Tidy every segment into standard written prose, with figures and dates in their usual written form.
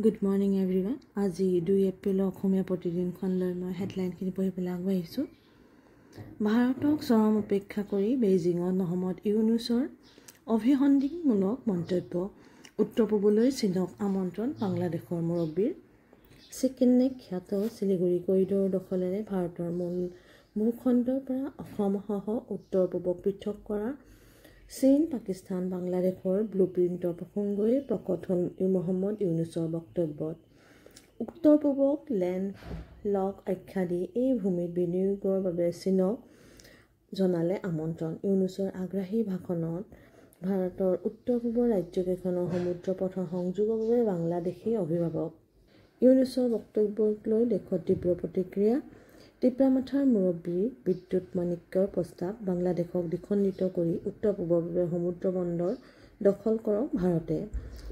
Good morning everyone. আজি 2 এপ্ৰিলৰ অসমীয়া প্ৰতিদিনখনলৈ মই হেডলাইনখিনি পঢ়ি পেলাই আগবাঢ়িছোঁ। ভাৰতক চৰম উপেক্ষা কৰি বেইজিঙত মহম্মদ ইউনুছৰ অভিসন্ধিমূলক মন্তব্য। উত্তৰ পূবলৈ চীনক আমন্ত্ৰণ বাংলাদেশৰ মুৰব্বীৰ। চিকেনেক খ্যাত শিলিগুৰি কৰিডৰ দখলেৰে ভাৰতৰ মূল ভূখণ্ডৰ পৰা অসমসহ উত্তৰ পূবক পৃথক কৰা চীন, পাকিস্তান, বাংলাদেশৰ ব্লুপ্ৰিণ্টৰ প্ৰসংগই প্ৰকট হ'ল মহম্মদ ইউনুছৰ বক্তব্যত। উত্তৰ পূবক লেণ্ড লক আখ্যা দি এই ভূমিত বিনিয়োগৰ বাবে চীনক জনালে আমন্ত্ৰণ। ইউনুছৰ আগ্ৰাহী ভাষণত ভাৰতৰ উত্তৰ পূবৰ ৰাজ্যকেইখনৰ সমুদ্ৰ পথৰ সংযোগৰ বাবে বাংলাদেশী অভিভাৱক। ইউনুছৰ বক্তব্যক লৈ দেশত তীব্ৰ প্ৰতিক্ৰিয়া। টিপ্ৰামাথাৰ মুৰব্বী বিদ্যুৎ মাণিক্যৰ প্ৰস্তাৱ। বাংলাদেশক দ্বিখণ্ডিত কৰি উত্তৰ পূবৰ বাবে সমুদ্ৰ বন্দৰ দখল কৰক ভাৰতে।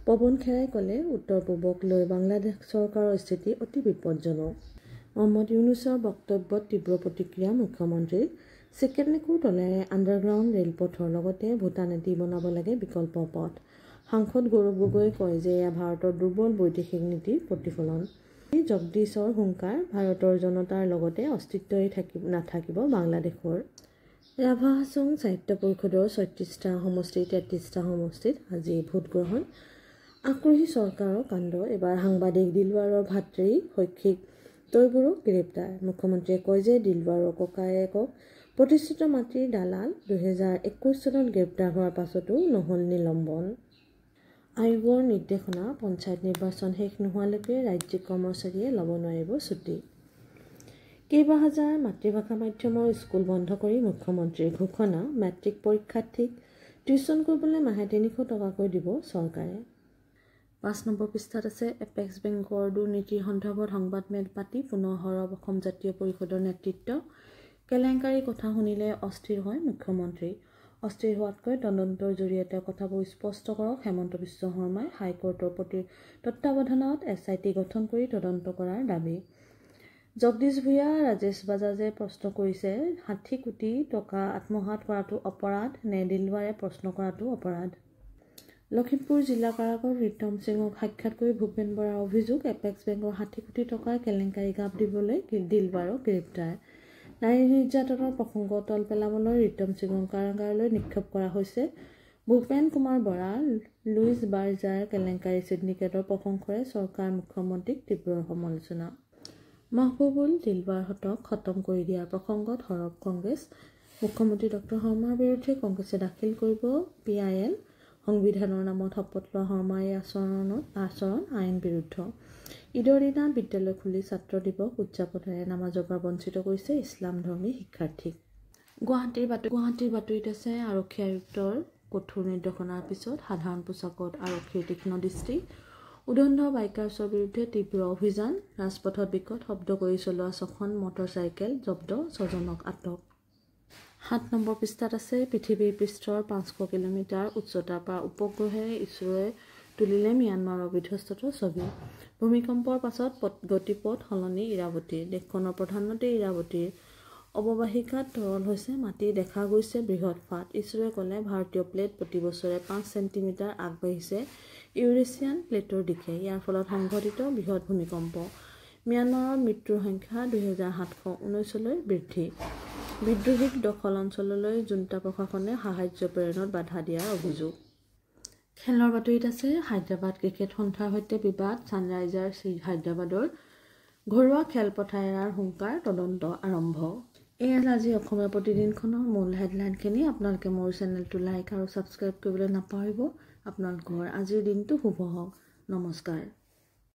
পৱন খেৰাই ক'লে, উত্তৰ পূবক লৈ বাংলাদেশ চৰকাৰৰ স্থিতি অতি বিপদজনক। মহম্মদ ইউনুছৰ বক্তব্যত তীব্ৰ প্ৰতিক্ৰিয়া মুখ্যমন্ত্ৰীৰ। চিকেনেকৰ দলেৰে আণ্ডাৰগ্ৰাউণ্ড ৰেলপথৰ লগতে ভূটানেদি বনাব লাগে বিকল্প পথ। সাংসদ গৌৰৱ গগৈয়ে কয় যে এয়া ভাৰতৰ দুৰ্বল বৈদেশিক নীতিৰ প্ৰতিফলন। জগদীশৰ হুংকাৰ, ভাৰতৰ জনতাৰ লগতে অস্তিত্বই নাথাকিব বাংলাদেশৰ। ৰাভা হাছং সাহিত্য পৰিষদৰ ৩৬টা সমষ্টি ৩৩টা সমষ্টিত আজি ভোটগ্ৰহণ। আক্ৰোশী চৰকাৰৰ কাণ্ড, এবাৰ সাংবাদিক দিলৱাৰৰ ভাতৃ শৈক্ষিক তৈবুৰক গ্ৰেপ্তাৰ। মুখ্যমন্ত্ৰীয়ে কয় যে দিলৱাৰৰ ককায়েকক প্ৰতিষ্ঠিত মাতৃৰ দালাল ২০২১ চনত গ্ৰেপ্তাৰ হোৱাৰ পাছতো নহ'ল নিলম্বন। আয়োগৰ নিৰ্দেশনা, পঞ্চায়ত নিৰ্বাচন শেষ নোহোৱালৈকে ৰাজ্যিক কৰ্মচাৰীয়ে ল'ব নোৱাৰিব ছুটী। কেইবা হাজাৰ মাতৃভাষা মাধ্যমৰ স্কুল বন্ধ কৰি মুখ্যমন্ত্ৰীৰ ঘোষণা। মেট্ৰিক পৰীক্ষাৰ্থীক টিউচন কৰিবলৈ মাহে ৩০০ টকাকৈ দিব চৰকাৰে। ৫ নম্বৰ পৃষ্ঠাত আছে এপেক্স বেংকৰ দুৰ্নীতিৰ সন্দৰ্ভত সংবাদমেল পাতি পুনৰ সৰব অসম জাতীয় পৰিষদৰ নেতৃত্ব। কেলেংকাৰীৰ কথা শুনিলে অস্থিৰ হয় মুখ্যমন্ত্ৰী। অস্থিৰ হোৱাতকৈ তদন্তৰ জৰিয়তে কথাবোৰ স্পষ্ট কৰক হেমন্ত বিশ্ব শৰ্মাই। হাইকোৰ্টৰ তত্বাৱধানত SIT গঠন কৰি তদন্ত কৰাৰ দাবী। জগদীশ ভূঞা, ৰাজেশ বাজাজে প্ৰশ্ন কৰিছে, ৬০ কোটি টকা আত্মসাৎ কৰাটো অপৰাধ নে দিলৱাৰে প্ৰশ্ন কৰাটো অপৰাধ? লখিমপুৰ জিলা কাৰাগাৰত ৰিতম সিঙক সাক্ষাৎ কৰি ভূপেন বৰাৰ অভিযোগ, এপেক্স বেংকৰ ৬০ কোটি টকাৰ কেলেংকাৰী গাপ দিবলৈ দিলৱাৰক গ্ৰেপ্তাৰ। নাৰী নিৰ্যাতনৰ প্ৰসংগ তল পেলাবলৈ ৰিতম সিঙক কাৰাগাৰলৈ নিক্ষেপ কৰা হৈছে। ভূপেন কুমাৰ বৰা, লুইজ বাৰ্জাৰ কেলেংকাৰী ছিণ্ডিকেটৰ প্ৰশংসৰে চৰকাৰ মুখ্যমন্ত্ৰীক তীব্ৰ সমালোচনা। মহবুবুল দিলৱাৰহঁতক খতম কৰি দিয়াৰ প্ৰসংগত সৰব কংগ্ৰেছ। মুখ্যমন্ত্ৰী ডক্টৰ শৰ্মাৰ বিৰুদ্ধে কংগ্ৰেছে দাখিল কৰিব PIL। সংবিধানৰ নামত শপত লোৱা শৰ্মাৰ এই আচৰণ আইন বিৰুদ্ধ। ঈদৰ দিনা বিদ্যালয় খুলি ছাত্ৰ দিৱস উদযাপনেৰে নামাজৰ পৰা বঞ্চিত কৰিছে ইছলামধৰ্মী শিক্ষাৰ্থীক। গুৱাহাটীৰ বাতৰিত আছে আৰক্ষী আয়ুক্তৰ কঠোৰ নিৰ্দেশনাৰ পিছত সাধাৰণ পোছাকত আৰক্ষীৰ তীক্ষ্ণ দৃষ্টি। উদণ্ড বাইকাৰ্ছৰ বিৰুদ্ধে তীব্ৰ অভিযান। ৰাজপথত বিকট শব্দ কৰি চলোৱা ৬খন মটৰচাইকেল জব্দ, ৬জনক আটক। ৭ নম্বৰ পৃষ্ঠাত আছে পৃথিৱীৰ পৃষ্ঠৰ ৫০০ কিলোমিটাৰ উচ্চতাৰ পৰা উপগ্ৰহেৰে ইছৰোৱে তুলিলে ম্যানমাৰৰ বিধ্বস্ততাৰ ছবি। ভূমিকম্পৰ পাছত গতিপথ সলনি ইৰাৱতীৰ। দেশখনৰ প্ৰধান নদী ইৰাৱতীৰ অৱবাহিকাত তৰল হৈছে মাটি, দেখা গৈছে বৃহৎ ফাট। ইছৰোৱে ক'লে, ভাৰতীয় প্লেট প্ৰতি বছৰে ৫ চেণ্টিমিটাৰ আগবাঢ়িছে ইউৰেছিয়ান প্লেটৰ দিশে। ইয়াৰ ফলত সংঘটিত বৃহৎ ভূমিকম্প। ম্যানমাৰত মৃত্যুৰ সংখ্যা ২৭১৯লৈ বৃদ্ধি। বিদ্ৰোহীক দখল অঞ্চললৈ জুণ্টা প্ৰশাসনে সাহায্য প্ৰেৰণত বাধা দিয়াৰ অভিযোগ। খেলৰ বাতৰিত আছে হায়দৰাবাদ ক্ৰিকেট সন্থাৰ সৈতে বিবাদ, ছানৰাইজাৰ্ছ হায়দৰাবাদৰ ঘৰুৱা খেলপথাৰ এৰাৰ হুংকাৰ, তদন্ত আৰম্ভ। এয়া আজি অসমীয়া প্ৰতিদিনখনৰ মূল হেডলাইনখিনি। আপোনালোকে মোৰ চেনেলটো লাইক আৰু ছাবস্ক্ৰাইব কৰিবলৈ নাপাহৰিব। আপোনালোকৰ আজিৰ দিনটো শুভ হওক। নমস্কাৰ।